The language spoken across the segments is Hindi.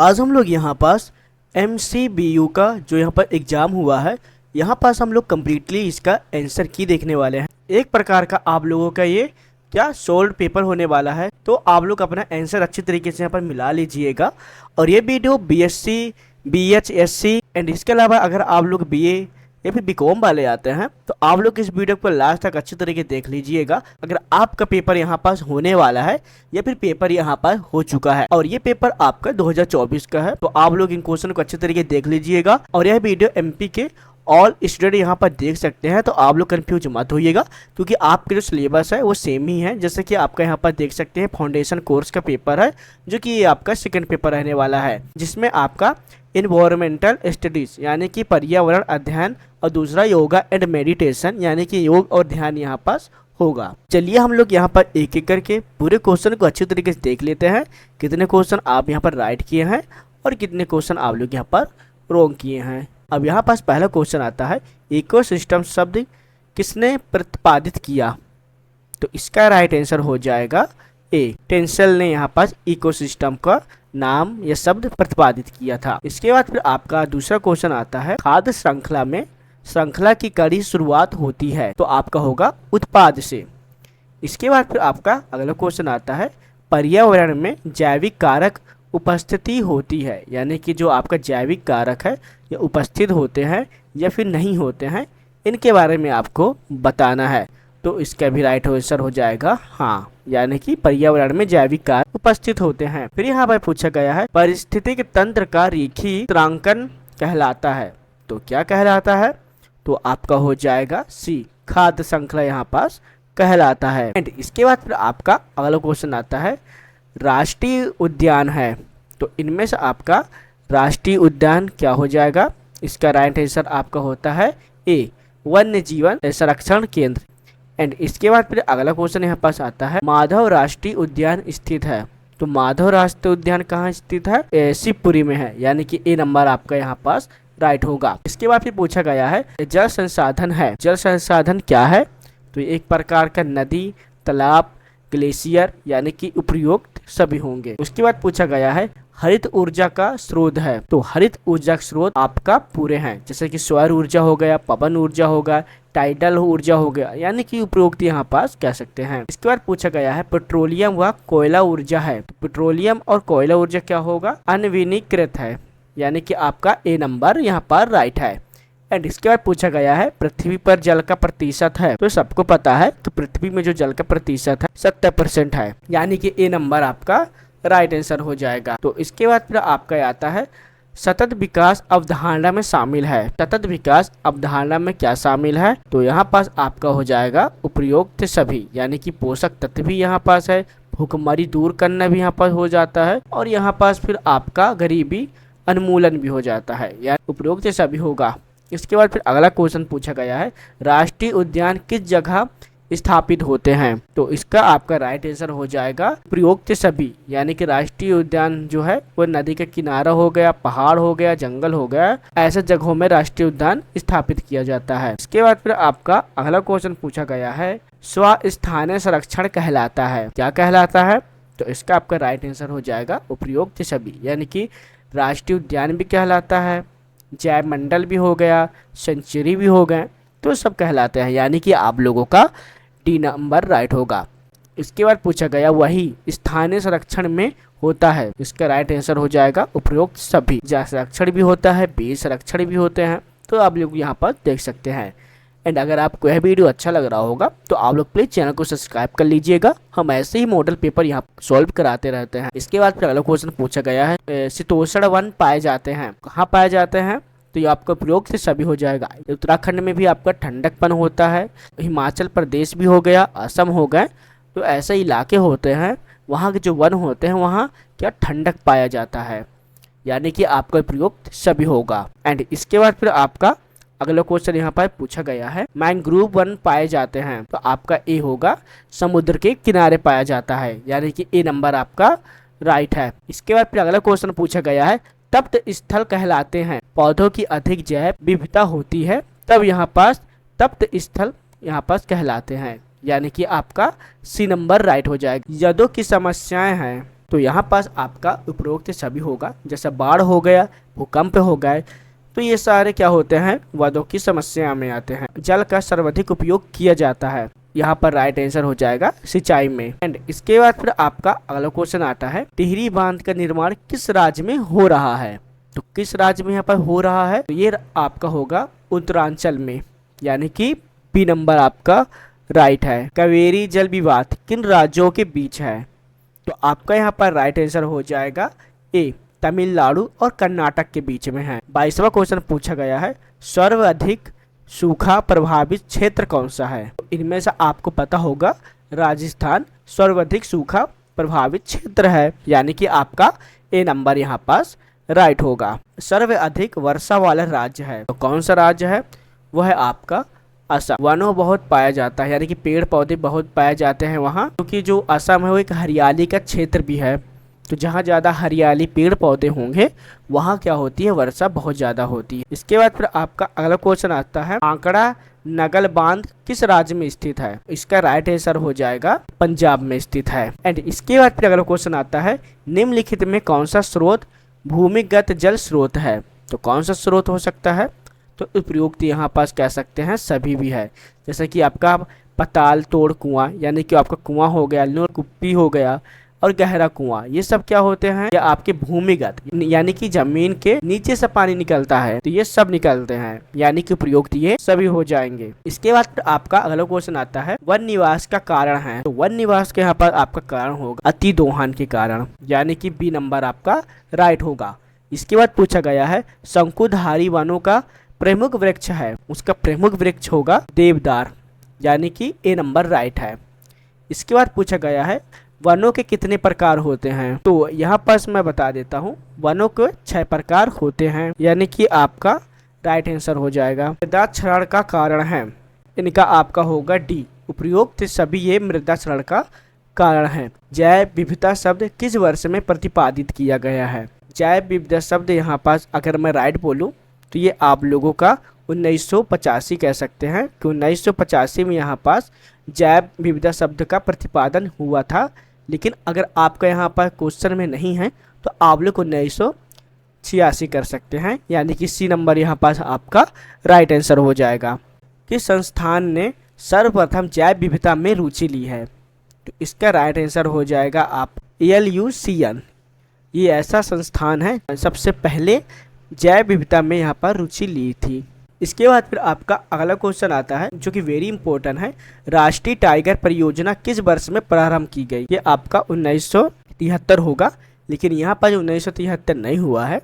आज हम लोग यहाँ पास MCBU का जो यहाँ पर एग्ज़ाम हुआ है, यहाँ पास हम लोग कम्प्लीटली इसका आंसर की देखने वाले हैं। एक प्रकार का आप लोगों का ये क्या सोल्ड पेपर होने वाला है, तो आप लोग अपना आंसर अच्छी तरीके से यहाँ पर मिला लीजिएगा। और ये video BSc, BH, SC and इसके अलावा अगर आप लोग BA या फिर BCom वाले आते हैं तो आप लोग इस वीडियो को लास्ट तक अच्छी तरीके देख लीजिएगा। अगर आपका पेपर यहाँ पास होने वाला है या फिर पेपर यहाँ पर हो चुका है और ये पेपर आपका 2024 का है, तो आप लोग इन क्वेश्चन को अच्छी तरीके देख लीजिएगा। और यह वीडियो MP के ऑल स्टूडेंट यहाँ पर देख सकते हैं, तो आप लोग कंफ्यूज मत होइएगा क्योंकि आपके जो सिलेबस है वो सेम ही है। जैसे कि आपका यहाँ पर देख सकते हैं फाउंडेशन कोर्स का पेपर है, जो कि ये आपका सेकंड पेपर रहने वाला है, जिसमें आपका इन्वायरमेंटल स्टडीज यानी कि पर्यावरण अध्ययन और दूसरा योगा एंड मेडिटेशन यानी कि योग और ध्यान यहाँ पास होगा। चलिए हम लोग यहाँ पर एक एक करके पूरे क्वेश्चन को अच्छी तरीके से देख लेते हैं, कितने क्वेश्चन आप यहाँ पर राइट किए हैं और कितने क्वेश्चन आप लोग यहाँ पर रॉन्ग किए हैं। अब यहाँ पास पहला क्वेश्चन आता है, इकोसिस्टम शब्द किसने प्रतिपादित किया? तो इसका राइट आंसर हो जाएगा ए, टेंसल ने यहाँ पास इकोसिस्टम का नाम या शब्द प्रतिपादित किया था। इसके बाद फिर आपका दूसरा क्वेश्चन आता है, खाद्य श्रृंखला में श्रृंखला की कड़ी शुरुआत होती है, तो आपका होगा उत्पाद से। इसके बाद फिर आपका अगला क्वेश्चन आता है, पर्यावरण में जैविक कारक उपस्थिति होती है, यानी कि जो आपका जैविक कारक है ये उपस्थित होते हैं या फिर नहीं होते हैं, इनके बारे में आपको बताना है। तो इसका भी राइट आंसर हो जाएगा हाँ, यानी कि पर्यावरण में जैविक कारक उपस्थित होते हैं। फिर यहाँ पर पूछा गया है, पारिस्थितिक तंत्र का रेखीय चित्रांकन कहलाता है, तो क्या कहलाता है? तो आपका हो जाएगा सी, खाद्य श्रृंखला यहाँ पास कहलाता है। एंड इसके बाद फिर आपका अगला क्वेश्चन आता है, राष्ट्रीय उद्यान है, तो इनमें से आपका राष्ट्रीय उद्यान क्या हो जाएगा? इसका राइट आंसर आपका होता है ए, वन्य जीवन संरक्षण केंद्र। एंड इसके बाद फिर अगला क्वेश्चन यहाँ पास आता है, माधव राष्ट्रीय उद्यान स्थित है, तो माधव राष्ट्रीय उद्यान कहाँ स्थित है? शिवपुरी में है, यानी कि ए नंबर आपका यहाँ पास राइट होगा। इसके बाद फिर पूछा गया है, जल संसाधन है, जल संसाधन क्या है? तो एक प्रकार का नदी, तालाब, ग्लेशियर यानी कि उपयुक्त सभी होंगे। उसके बाद पूछा गया है, हरित ऊर्जा का स्रोत है, तो हरित ऊर्जा स्रोत आपका पूरे हैं, जैसे कि सौर ऊर्जा हो गया, पवन ऊर्जा होगा, टाइडल ऊर्जा हो गया, यानी कि उपयुक्त यहाँ पास कह सकते हैं। इसके बाद पूछा गया है, पेट्रोलियम व कोयला ऊर्जा है, तो पेट्रोलियम और कोयला ऊर्जा क्या होगा? अनविनीकृत है, यानी कि आपका ए नंबर यहाँ पर राइट है। एंड इसके बाद पूछा गया है, पृथ्वी पर जल का प्रतिशत है, तो सबको पता है तो पृथ्वी में जो जल का प्रतिशत है 70% है, यानी कि ए नंबर आपका राइट आंसर हो जाएगा। तो इसके बाद फिर आपका आता है, सतत विकास अवधारणा में शामिल है, सतत विकास अवधारणा में क्या शामिल है? तो यहाँ पास आपका हो जाएगा उपयुक्त सभी, यानी कि पोषक तत्व भी यहाँ पास है, भूखमरी दूर करना भी यहाँ पास हो जाता है, और यहाँ पास फिर आपका गरीबी उन्मूलन भी हो जाता है, यानी उपयुक्त सभी होगा। इसके बाद फिर अगला क्वेश्चन पूछा गया है, राष्ट्रीय उद्यान किस जगह स्थापित होते हैं? तो इसका आपका राइट आंसर हो जाएगा प्रयुक्त सभी, यानी कि राष्ट्रीय उद्यान जो है वो नदी के किनारा हो गया, पहाड़ हो गया, जंगल हो गया, ऐसे जगहों में राष्ट्रीय उद्यान स्थापित किया जाता है। इसके बाद फिर आपका अगला क्वेश्चन पूछा गया है, स्वस्थानीय संरक्षण कहलाता है, क्या कहलाता है? तो इसका आपका राइट आंसर हो जाएगा उपयुक्त सभी, यानी कि राष्ट्रीय उद्यान भी कहलाता है, जैव मंडल भी हो गया, सेंचुरी भी हो गए, तो सब कहलाते हैं, यानी कि आप लोगों का डी नंबर राइट होगा। इसके बाद पूछा गया, वही स्थानीय संरक्षण में होता है, इसका राइट आंसर हो जाएगा उपयुक्त सभी, जल संरक्षण भी होता है, बीज संरक्षण भी होते हैं, तो आप लोग यहाँ पर देख सकते हैं। एंड अगर आपको यह वीडियो अच्छा लग रहा होगा तो आप लोग प्लीज चैनल को सब्सक्राइब कर लीजिएगा, हम ऐसे ही मॉडल पेपर यहाँ सॉल्व कराते रहते हैं। इसके बाद फिर अगला क्वेश्चन पूछा गया है, शीतोष्ण वन पाए जाते हैं, कहाँ पाए जाते हैं? तो ये आपका प्रयोग से सभी हो जाएगा। उत्तराखंड में भी आपका ठंडकपन होता है, हिमाचल प्रदेश भी हो गया, असम हो गए, तो ऐसे इलाके होते हैं वहाँ के जो वन होते हैं वहाँ क्या ठंडक पाया जाता है, यानी कि आपका प्रयोग सभी होगा। एंड इसके बाद फिर आपका अगला क्वेश्चन यहाँ पर पूछा गया है, मैंग्रोव वन पाए जाते हैं, तो आपका ए होगा, समुद्र के किनारे पाया जाता है, यानी कि ए नंबर आपका राइट है। इसके बाद फिर अगला क्वेश्चन पूछा गया है, तप्त स्थल कहलाते हैं, पौधों की अधिक जैव विविधता होती है, तब यहाँ पास तप्त स्थल यहाँ पास कहलाते हैं, यानी कि आपका सी नंबर राइट हो जाएगा। यदों की समस्याएं हैं, तो यहाँ पास आपका उपरोक्त सभी होगा, जैसा बाढ़ हो गया, भूकंप हो गए, तो ये सारे क्या होते हैं, वादों की समस्या में आते हैं। जल का सर्वाधिक उपयोग किया जाता है, यहाँ पर राइट आंसर हो जाएगा सिंचाई में। एंड इसके बाद फिर आपका अगला क्वेश्चन आता है, टिहरी बांध का निर्माण किस राज्य में हो रहा है? तो किस राज्य में यहाँ पर हो रहा है? तो ये आपका होगा उत्तरांचल में, यानी कि बी नंबर आपका राइट है। कावेरी जल विवाद किन राज्यों के बीच है? तो आपका यहाँ पर राइट आंसर हो जाएगा ए, तमिलनाडु और कर्नाटक के बीच में है। 22वां क्वेश्चन पूछा गया है, सर्वाधिक सूखा प्रभावित क्षेत्र कौन सा है? तो इनमें से आपको पता होगा राजस्थान सर्वाधिक सूखा प्रभावित क्षेत्र है, यानी कि आपका ए नंबर यहाँ पास राइट होगा। सर्वाधिक वर्षा वाला राज्य है, तो कौन सा राज्य है? वह है आपका असम। वनों बहुत पाया जाता है, यानी कि पेड़ पौधे बहुत पाए जाते हैं वहाँ, क्योंकि जो असम है वो एक हरियाली का क्षेत्र भी है। तो जहाँ ज़्यादा हरियाली पेड़ पौधे होंगे वहाँ क्या होती है, वर्षा बहुत ज़्यादा होती है। इसके बाद फिर आपका अगला क्वेश्चन आता है, आंकड़ा नगल बांध किस राज्य में स्थित है? इसका राइट आंसर हो जाएगा पंजाब में स्थित है। एंड इसके बाद फिर अगला क्वेश्चन आता है, निम्नलिखित में कौन सा स्रोत भूमिगत जल स्रोत है? तो कौन सा स्रोत हो सकता है? तो उपयुक्त यहाँ पास कह सकते हैं सभी भी है, जैसे कि आपका पताल तोड़ कुआं, यानी कि आपका कुआं हो गया, नलकूपी हो गया और गहरा कुआं, ये सब क्या होते हैं, ये आपके भूमिगत, यानी कि जमीन के नीचे से पानी निकलता है, तो ये सब निकलते हैं, यानी कि प्रयुक्त ये सभी हो जाएंगे। इसके बाद आपका अगला क्वेश्चन आता है, वन निवास का कारण है? तो वन निवास के यहाँ पर आपका कारण होगा अति दोहन के कारण, यानी कि बी नंबर आपका राइट होगा। इसके बाद पूछा गया है, शंकुधारी वनों का प्रमुख वृक्ष है, उसका प्रमुख वृक्ष होगा देवदार, यानी कि ए नंबर राइट है। इसके बाद पूछा गया है, वनों के कितने प्रकार होते हैं? तो यहाँ पास मैं बता देता हूँ, वनों के 6 प्रकार होते हैं, यानी कि आपका राइट आंसर हो जाएगा। मृदा क्षरण का कारण है, इनका आपका होगा डी, उपयुक्त सभी ये मृदा क्षरण का कारण है। जैव विविधता शब्द किस वर्ष में प्रतिपादित किया गया है? जैव विविधता शब्द यहाँ पास अगर मैं राइट बोलूँ तो ये आप लोगों का 1985 कह सकते हैं, कि 1985 में यहाँ पास जैव विविधता शब्द का प्रतिपादन हुआ था। लेकिन अगर आपका यहाँ पर क्वेश्चन में नहीं है तो आप लोग 1986 कर सकते हैं, यानी कि सी नंबर यहाँ पास आपका राइट आंसर हो जाएगा। किस संस्थान ने सर्वप्रथम जैव विविधता में रुचि ली है? तो इसका राइट आंसर हो जाएगा आप ALUCN। ये ऐसा संस्थान है सबसे पहले जैव विविधता में यहाँ पर रुचि ली थी। इसके बाद फिर आपका अगला क्वेश्चन आता है जो कि वेरी इंपॉर्टेंट है, राष्ट्रीय टाइगर परियोजना किस वर्ष में प्रारंभ की गई? ये आपका 1973 होगा, लेकिन यहाँ पर 1973 नहीं हुआ है,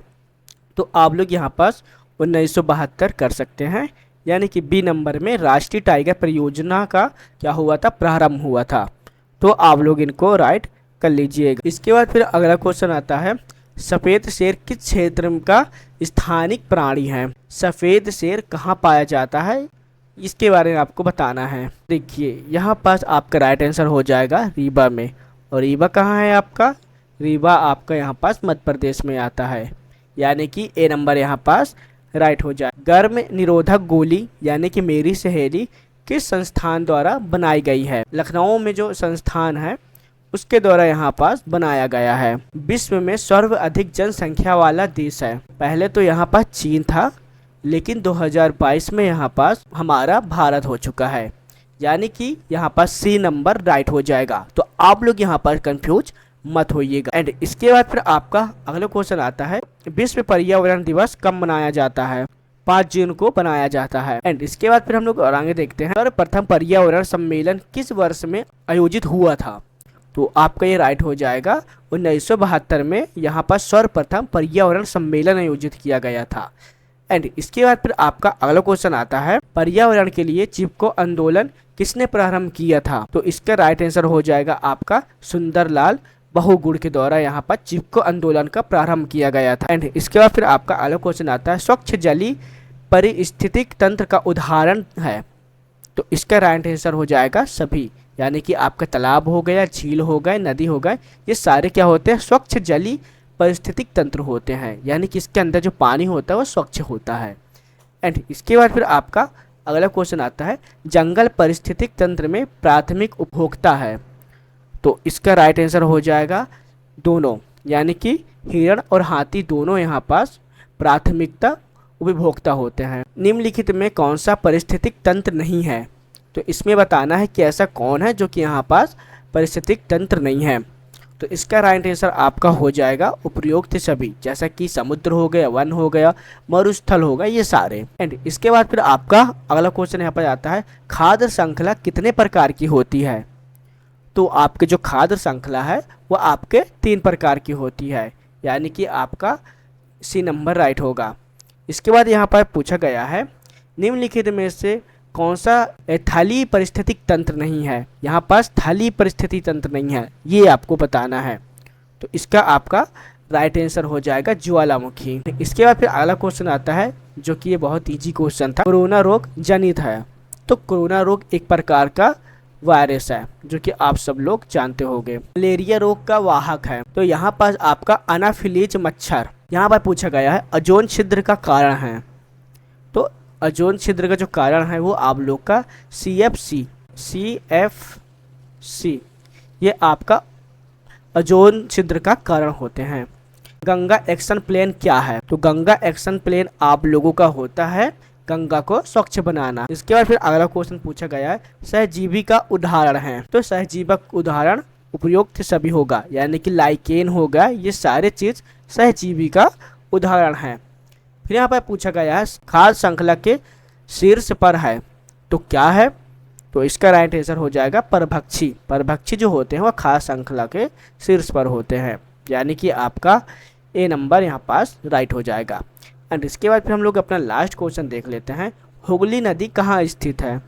तो आप लोग यहाँ पास 1972 कर सकते हैं, यानी कि बी नंबर में राष्ट्रीय टाइगर परियोजना का क्या हुआ था, प्रारंभ हुआ था। तो आप लोग इनको राइट कर लीजिएगा। इसके बाद फिर अगला क्वेश्चन आता है, सफ़ेद शेर किस क्षेत्र का स्थानिक प्राणी है? सफ़ेद शेर कहाँ पाया जाता है, इसके बारे में आपको बताना है। देखिए यहाँ पास आपका राइट आंसर हो जाएगा रीवा में, और रीवा कहाँ है आपका? रीवा आपका यहाँ पास मध्य प्रदेश में आता है, यानी कि ए नंबर यहाँ पास राइट हो जाए। गर्म निरोधक गोली यानी कि मेरी सहेली किस संस्थान द्वारा बनाई गई है? लखनऊ में जो संस्थान है उसके द्वारा यहाँ पास बनाया गया है। विश्व में सर्वाधिक जनसंख्या वाला देश है, पहले तो यहाँ पास चीन था, लेकिन 2022 में यहाँ पास हमारा भारत हो चुका है, यानी कि यहाँ पास सी नंबर राइट हो जाएगा। तो आप लोग यहाँ पर कंफ्यूज मत होइएगा। एंड इसके बाद फिर आपका अगला क्वेश्चन आता है, विश्व पर्यावरण दिवस कब मनाया जाता है? 5 जून को बनाया जाता है। एंड इसके बाद फिर हम लोग और आगे देखते हैं, सर्वप्रथम पर्यावरण सम्मेलन किस वर्ष में आयोजित हुआ था? तो आपका ये राइट हो जाएगा 1972 में यहाँ पर सर्वप्रथम पर्यावरण सम्मेलन आयोजित किया गया था। एंड इसके बाद फिर आपका अगला क्वेश्चन आता है, पर्यावरण के लिए चिपको आंदोलन किसने प्रारंभ किया था? तो इसका राइट आंसर हो जाएगा आपका सुंदरलाल बहुगुण के द्वारा यहाँ पर चिपको आंदोलन का प्रारंभ किया गया था। एंड इसके बाद फिर आपका अगला क्वेश्चन आता है, स्वच्छ जलीय पारिस्थितिक तंत्र का उदाहरण है? तो इसका राइट आंसर हो जाएगा सभी, यानी कि आपका तालाब हो गया, झील हो गए, नदी हो गए, ये सारे क्या होते हैं, स्वच्छ जलीय पारिस्थितिक तंत्र होते हैं, यानी कि इसके अंदर जो पानी होता है वो स्वच्छ होता है। एंड इसके बाद फिर आपका अगला क्वेश्चन आता है, जंगल पारिस्थितिक तंत्र में प्राथमिक उपभोक्ता है? तो इसका राइट आंसर हो जाएगा दोनों, यानी कि हिरण और हाथी दोनों यहाँ पास प्राथमिकता उपभोक्ता होते हैं। निम्नलिखित में कौन सा पारिस्थितिक तंत्र नहीं है? तो इसमें बताना है कि ऐसा कौन है जो कि यहाँ पास पारिस्थितिक तंत्र नहीं है। तो इसका राइट आंसर आपका हो जाएगा उपयुक्त सभी, जैसा कि समुद्र हो गया, वन हो गया, मरुस्थल हो गया, ये सारे। एंड इसके बाद फिर आपका अगला क्वेश्चन यहाँ पर आता है, खाद्य श्रृंखला कितने प्रकार की होती है? तो आपके जो खाद्य श्रृंखला है वो आपके 3 प्रकार की होती है, यानी कि आपका सी नंबर राइट होगा। इसके बाद यहाँ पर पूछा गया है, निम्नलिखित में से कौन सा थाली परिस्थितिक तंत्र नहीं है? यहाँ पास थाली परिस्थिति तंत्र नहीं है, ये आपको बताना है। तो इसका आपका राइट आंसर हो जाएगा ज्वालामुखी। इसके बाद फिर अगला क्वेश्चन आता है, जो कि ये बहुत इजी क्वेश्चन था, कोरोना रोग जनित है। तो कोरोना रोग एक प्रकार का वायरस है जो कि आप सब लोग जानते होंगे। मलेरिया रोग का वाहक है। तो यहाँ पास आपका अनाफिलीज मच्छर। यहाँ पर पूछा गया है, ओजोन छिद्र का कारण है। तो ओजोन छिद्र का जो कारण है वो आप लोग का CFC ये आपका ओजोन छिद्र का कारण होते हैं। गंगा एक्शन प्लान क्या है? तो गंगा एक्शन प्लान आप लोगों का होता है गंगा को स्वच्छ बनाना। इसके बाद फिर अगला क्वेश्चन पूछा गया है, सहजीवी का उदाहरण है। तो सहजीवक उदाहरण उपयुक्त सभी होगा, यानी कि लाइकेन होगा, ये सारे चीज सहजीवी का उदाहरण है। फिर यहाँ पर पूछा गया है, खाद्य श्रृंखला के शीर्ष पर है, तो क्या है? तो इसका राइट आंसर हो जाएगा परभक्षी। परभक्षी जो होते हैं वो खाद्य श्रृंखला के शीर्ष पर होते हैं, यानी कि आपका ए नंबर यहाँ पास राइट हो जाएगा। एंड इसके बाद फिर हम लोग अपना लास्ट क्वेश्चन देख लेते हैं, हुगली नदी कहाँ स्थित है?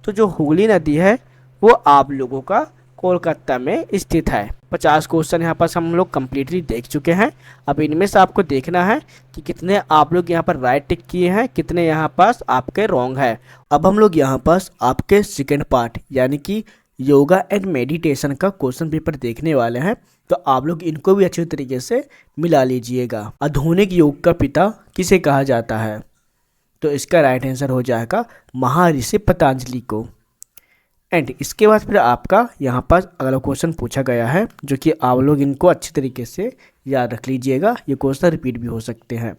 तो जो हुगली नदी है वो आप लोगों का कोलकाता में स्थित है। 50 क्वेश्चन यहाँ पास हम लोग कम्प्लीटली देख चुके हैं। अब इनमें से आपको देखना है कि कितने आप लोग यहाँ पर राइट टिक किए हैं, कितने यहाँ पास आपके रॉन्ग है। अब हम लोग यहाँ पास आपके सेकेंड पार्ट यानी कि योगा एंड मेडिटेशन का क्वेश्चन पेपर देखने वाले हैं, तो आप लोग इनको भी अच्छे तरीके से मिला लीजिएगा। आधुनिक योग का पिता किसे कहा जाता है? तो इसका राइट आंसर हो जाएगा महर्षि पतंजलि को। एंड इसके बाद फिर आपका यहाँ पास अगला क्वेश्चन पूछा गया है, जो कि आप लोग इनको अच्छी तरीके से याद रख लीजिएगा, ये क्वेश्चन रिपीट भी हो सकते हैं।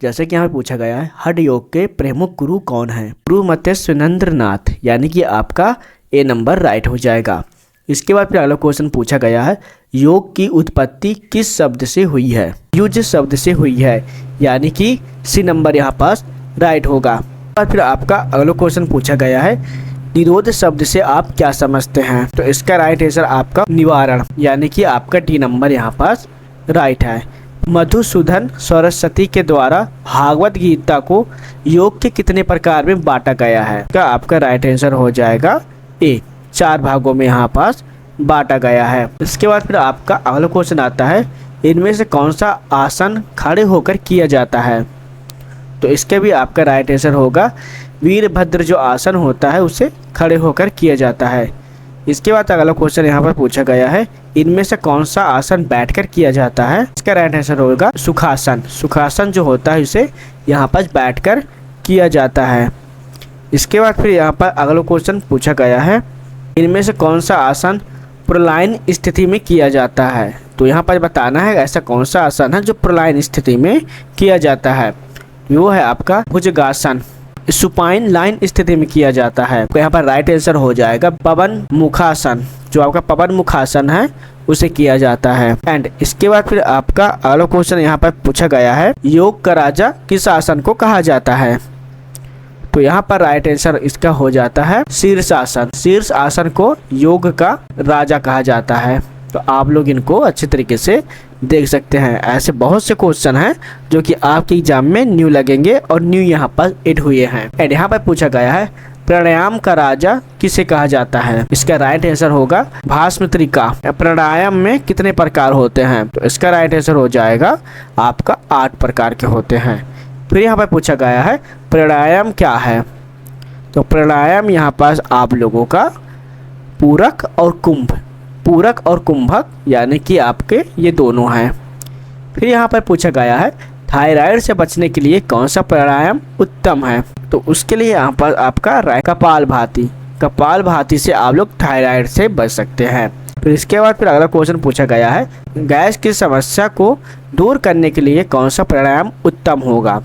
जैसे कि यहाँ पे पूछा गया है, हठ योग के प्रमुख गुरु कौन है? गुरु मत्स्येंद्र नाथ, यानी कि आपका ए नंबर राइट हो जाएगा। इसके बाद फिर अगला क्वेश्चन पूछा गया है, योग की उत्पत्ति किस शब्द से हुई है? युज शब्द से हुई है, यानी कि सी नंबर यहाँ पास राइट होगा। और फिर आपका अगला क्वेश्चन पूछा गया है, निरोध शब्द से आप क्या समझते हैं? तो इसका राइट आंसर आपका निवारण, यानी कि आपका डी नंबर यहाँ पास राइट है। मधुसूदन सरस्वती के द्वारा भागवत गीता को योग के कितने प्रकार में बांटा गया है? का आपका राइट आंसर हो जाएगा ए, 4 भागों में यहाँ पास बांटा गया है। इसके बाद फिर आपका अगला क्वेश्चन आता है, इनमें से कौन सा आसन खड़े होकर किया जाता है? तो इसके भी आपका राइट आंसर होगा वीरभद्र जो आसन होता है उसे खड़े होकर किया जाता है। इसके बाद अगला क्वेश्चन यहाँ पर पूछा गया है, इनमें से कौन सा आसन बैठकर किया जाता है? इसका राइट आंसर होगा सुखासन। सुखासन जो होता है इसे यहाँ पर बैठकर किया जाता है। इसके बाद फिर यहाँ पर अगला क्वेश्चन पूछा गया है, इनमें से कौन सा आसन प्रलयन स्थिति में किया जाता है? तो यहाँ पर बताना है ऐसा कौन सा आसन है जो प्रलयन स्थिति में किया जाता है। वो है आपका भुजंगासन। सुपाइन लाइन स्थिति में किया जाता है, तो यहाँ पर राइट आंसर हो जाएगा पवन मुखासन। जो आपका पवन मुखासन है उसे किया जाता है। एंड इसके बाद फिर आपका अगला क्वेश्चन यहाँ पर पूछा गया है, योग का राजा किस आसन को कहा जाता है? तो यहाँ पर राइट आंसर इसका हो जाता है शीर्षासन। शीर्ष आसन को योग का राजा कहा जाता है। तो आप लोग इनको अच्छे तरीके से देख सकते हैं। ऐसे बहुत से क्वेश्चन हैं जो कि आपके एग्जाम में न्यू लगेंगे और न्यू यहाँ पर ऐड हुए हैं। एंड यहाँ पर पूछा गया है, प्राणायाम का राजा किसे कहा जाता है? इसका राइट आंसर होगा भास्मत्रिका। प्राणायाम में कितने प्रकार होते हैं? तो इसका राइट आंसर हो जाएगा आपका 8 प्रकार के होते हैं। फिर यहाँ पर पूछा गया है, प्राणायाम क्या है? तो प्राणायाम यहाँ पास आप लोगों का पूरक और कुंभ, पूरक और कुंभक, यानी कि आपके ये दोनों हैं। फिर यहाँ पर पूछा गया है, थायराइड से बचने के लिए कौन सा प्राणायाम उत्तम है? तो उसके लिए यहाँ पर आपका कपालभाति। कपालभाति से आप लोग थायराइड से बच सकते हैं। फिर इसके बाद फिर अगला क्वेश्चन पूछा गया है, गैस की समस्या को दूर करने के लिए कौन सा प्राणायाम उत्तम होगा?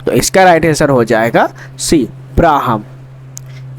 तो इसका राइट आंसर हो जाएगा सी, प्राणायाम।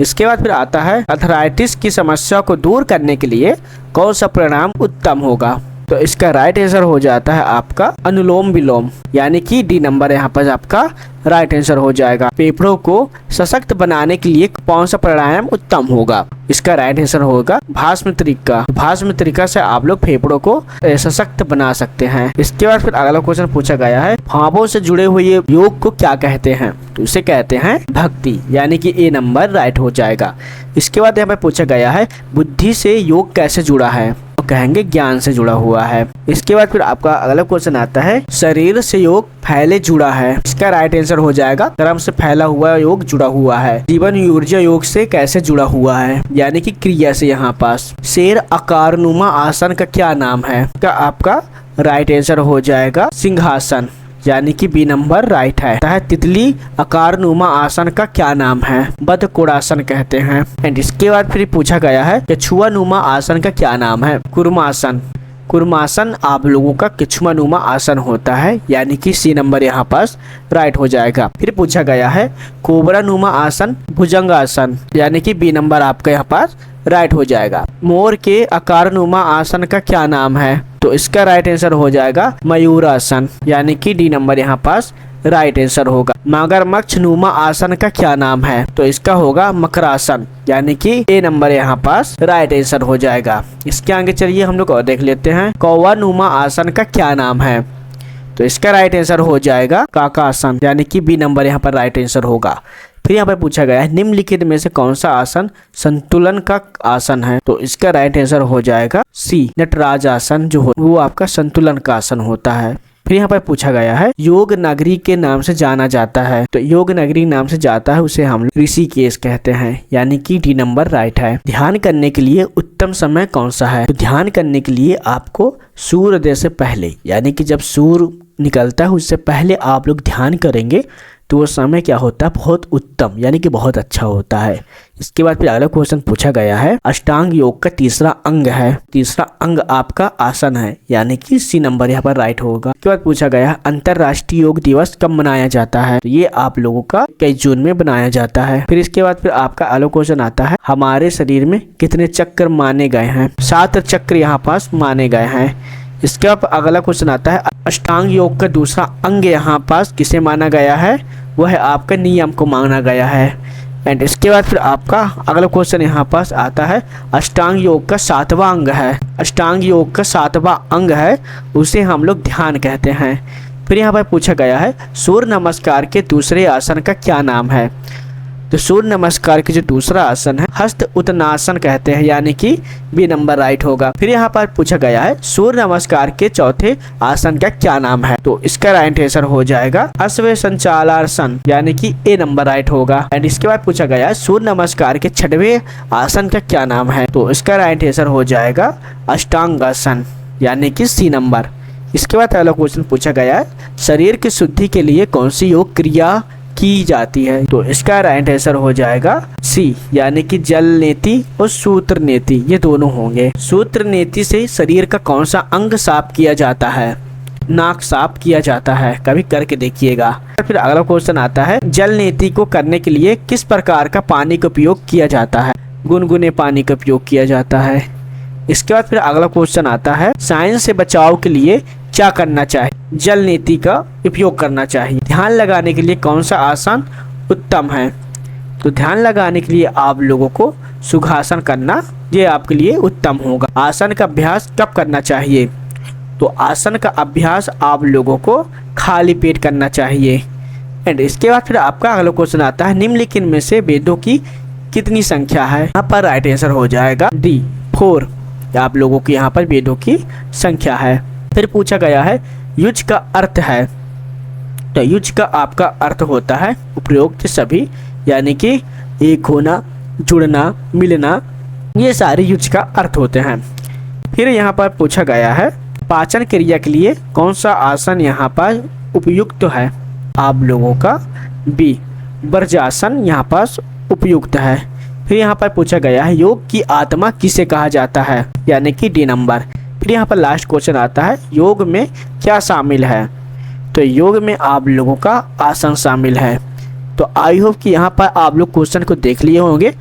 इसके बाद फिर आता है, अर्थराइटिस की समस्या को दूर करने के लिए कौन सा प्राणायाम उत्तम होगा? तो इसका राइट आंसर हो जाता है आपका अनुलोम विलोम, यानी कि डी नंबर यहाँ पर आपका राइट आंसर हो जाएगा। फेफड़ों को सशक्त बनाने के लिए कौन सा प्राणायाम उत्तम होगा? इसका राइट आंसर होगा भास्म तरीका। भास्म तरीका से आप लोग फेफड़ों को सशक्त बना सकते हैं। इसके बाद फिर अगला क्वेश्चन पूछा गया है, भावों से जुड़े हुए योग को क्या कहते हैं? तो इसे कहते हैं भक्ति, यानी कि ए नंबर राइट हो जाएगा। इसके बाद यहाँ पे पूछा गया है, बुद्धि से योग कैसे जुड़ा है? तो कहेंगे ज्ञान से जुड़ा हुआ है। इसके बाद फिर आपका अगला क्वेश्चन आता है, शरीर से योग फैले जुड़ा है। इसका राइट आंसर हो जाएगा क्रम से फैला हुआ योग जुड़ा हुआ है। जीवन ऊर्जा योग से कैसे जुड़ा हुआ है? यानी कि क्रिया से। यहाँ पास शेर आकारनुमा आसन का क्या नाम है? का आपका राइट आंसर हो जाएगा सिंहासन, यानी कि बी नंबर राइट है। तितली आकारनुमा आसन का क्या नाम है? बदकोड़ासन कहते हैं। एंड इसके बाद फिर पूछा गया है, कछुआनुमा आसन का क्या नाम है? कुर्मासन। कुर्मासन आप लोगों का कछुआनुमा आसन होता है, यानी कि सी नंबर यहाँ पास राइट हो जाएगा। फिर पूछा गया है, कोबरानुमा आसन भुजंगासन, यानी कि बी नंबर आपका यहाँ पास राइट हो जाएगा। मोर के आकारनुमा आसन का क्या नाम है? तो इसका राइट आंसर हो जाएगा मयूरासन, यानी कि डी नंबर यहाँ पास राइट आंसर होगा। मगरमच्छ नुमा आसन का क्या नाम है? तो इसका होगा मकरासन, यानी कि ए नंबर यहाँ पास राइट आंसर हो जाएगा। इसके आगे चलिए हम लोग और देख लेते हैं, कौवा नुमा आसन का क्या नाम है? तो इसका राइट आंसर हो जाएगा काकासन, यानी कि बी नंबर यहाँ पर राइट आंसर होगा। फिर यहाँ पर पूछा गया है, निम्नलिखित में से कौन सा आसन संतुलन का आसन है? तो इसका राइट आंसर हो जाएगा सी, नटराज आसन, जो वो आपका संतुलन का आसन होता है। फिर यहाँ पर पूछा गया है, योग नगरी के नाम से जाना जाता है। तो योग नगरी नाम से जाता है उसे हम ऋषिकेश कहते हैं, यानी कि डी नंबर राइट है। ध्यान करने के लिए उत्तम समय कौन सा है? तो ध्यान करने के लिए आपको सूर्योदय से पहले, यानी कि जब सूर्य निकलता है उससे पहले आप लोग ध्यान करेंगे तो वो समय क्या होता है? बहुत उत्तम, यानी कि बहुत अच्छा होता है। इसके बाद फिर अगला क्वेश्चन पूछा गया है, अष्टांग योग का तीसरा अंग है। तीसरा अंग आपका आसन है, यानी कि सी नंबर यहाँ पर राइट होगा। इसके बाद पूछा गया है, अंतरराष्ट्रीय योग दिवस कब मनाया जाता है? तो ये आप लोगों का 21 जून में बनाया जाता है। फिर इसके बाद फिर आपका अगला क्वेश्चन आता है, हमारे शरीर में कितने चक्र माने गए हैं? 7 चक्र यहाँ पास माने गए हैं। इसके बाद अगला क्वेश्चन आता है, अष्टांग योग का दूसरा अंग यहाँ पास किसे माना गया है? वह है आपका नियम को माना गया है। एंड इसके बाद फिर आपका अगला क्वेश्चन यहाँ पास आता है, अष्टांग योग का 7वां अंग है। अष्टांग योग का 7वां अंग है, उसे हम लोग ध्यान कहते हैं। फिर यहाँ पर पूछा गया है, सूर्य नमस्कार के दूसरे आसन का क्या नाम है? तो सूर्य नमस्कार के जो दूसरा आसन है हस्त उत्तनासन कहते हैं, यानी कि बी नंबर राइट होगा। फिर यहाँ पर पूछा गया है, सूर्य नमस्कार के चौथे आसन का क्या नाम है? तो इसका राइट आंसर हो जाएगा अश्व संचालासन, यानी कि ए नंबर राइट होगा। एंड इसके बाद पूछा गया है, सूर्य नमस्कार के 6वें आसन का क्या नाम है? तो इसका राइट आंसर हो जाएगा अष्टांगासन, यानी कि सी नंबर। इसके बाद अगला क्वेश्चन पूछा गया है, शरीर की शुद्धि के लिए कौन सी योग क्रिया की जाती है? तो इसका राइट आंसर हो जाएगा सी, यानी कि जल नेति और सूत्र नेति, ये दोनों होंगे। सूत्र नेति से शरीर का कौन सा अंग साफ किया जाता है? नाक साफ किया जाता है, कभी करके देखिएगा। फिर अगला क्वेश्चन आता है, जल नेति को करने के लिए किस प्रकार का पानी का उपयोग किया जाता है? गुनगुने पानी का उपयोग किया जाता है। इसके बाद फिर अगला क्वेश्चन आता है, साइंस से बचाव के लिए क्या करना चाहिए? जल नीति का उपयोग करना चाहिए। ध्यान लगाने के लिए कौन सा आसन उत्तम है? तो ध्यान लगाने के लिए आप लोगों को सुखासन करना, ये आपके लिए उत्तम होगा। आसन का अभ्यास कब करना चाहिए? तो आसन का अभ्यास आप लोगों को खाली पेट करना चाहिए। एंड इसके बाद फिर आपका अगला क्वेश्चन आता है, निम्नलिखित में से वेदों की कितनी संख्या है? यहाँ पर राइट आंसर हो जाएगा डी 4, आप लोगों की यहाँ पर वेदों की संख्या है। फिर पूछा गया है, युज का अर्थ है। तो युज का आपका अर्थ होता है उपरोक्त सभी, यानी कि एक होना, जुड़ना, मिलना, ये सारे युज का अर्थ होते हैं। फिर यहाँ पर पूछा गया है, पाचन क्रिया के लिए कौन सा आसन यहाँ पर उपयुक्त है? आप लोगों का बी वज्रासन यहाँ पास उपयुक्त है। फिर यहाँ पर पूछा गया है योग की आत्मा किसे कहा जाता है, यानी कि डी नंबर। फिर यहाँ पर लास्ट क्वेश्चन आता है योग में क्या शामिल है, तो योग में आप लोगों का आसन शामिल है। तो आई होप कि यहाँ पर आप लोग क्वेश्चन को देख लिए होंगे।